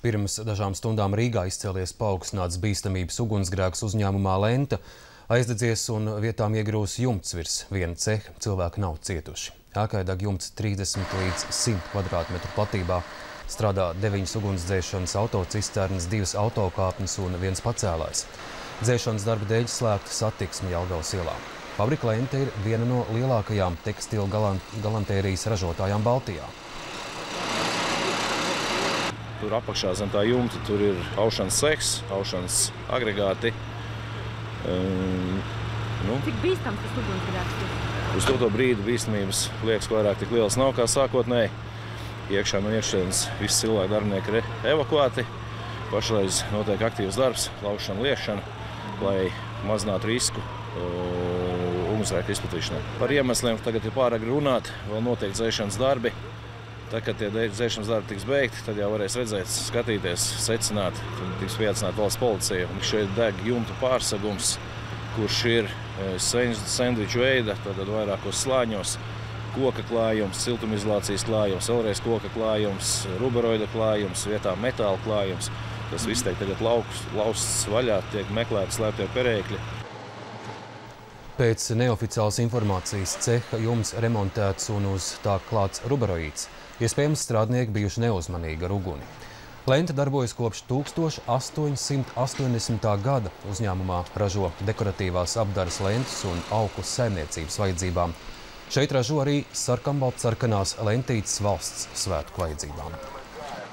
Pirms dažām stundām Rīgā izcēlies paaugstināts bīstamības ugunsgrēks uzņēmumā Lenta. Aizdedzies un vietām iegrūs jumts virs viena ceha. Cilvēki nav cietuši. Ēkai deg jumts 30 līdz 100 kvadrātmetru platībā. Strādā 9 ugunsdzēšanas autocisternas, 2 autokāpnes un 1 pacēlājs. Dzēšanas darba dēļ slēgta satiksme Jelgavas ielā. Fabrika Lenta ir viena no lielākajām tekstilu galantērijas ražotājām Baltijā. Tur apakšā zem tā jumta tur ir aušanas cehs, aušanas agregāti. Cik bīstams tas ugunsgrēks ir? Uz to brīdi bīstamības liekas vairāk tik liels nav kā sākotnēji. Iekšā no iekšienes visi cilvēki darbinieki ir evakuēti. Pašreiz notiek aktīvs darbs, laušana, liekšana, lai mazinātu risku ugunsgrēka izplatīšanai. Par iemesliem tagad ir pāragri runāt, vēl notiek dzēšanas darbi. Tad, kad tie dzēšanas darbi tiks beigti, tad jau varēs redzēt, skatīties, secināt, tad tiks pieaicināta valsts policija. Un šeit deg jumtu pārsegums, kurš ir sendviču veida, tad vairākos slāņos. Koka klājums, siltumizolācijas klājums, vēlreiz koka klājums, ruberoida klājums, vietā metāla klājums. Tas viss tiek tagad lausts vaļā, tiek meklēti slēptie perēkļi. Pēc neoficiālas informācijas ceha jumts remontēts un uz tā klāts ruberoīds. Iespējams, strādnieki bijuši neuzmanīgi ar uguni. Lenta darbojas kopš 1880. gada. Uzņēmumā ražo dekoratīvās apdares lentas un auklas saimniecības vajadzībām. Šeit ražo arī sarkanbaltsarkanās lentītes valsts svētku vajadzībām.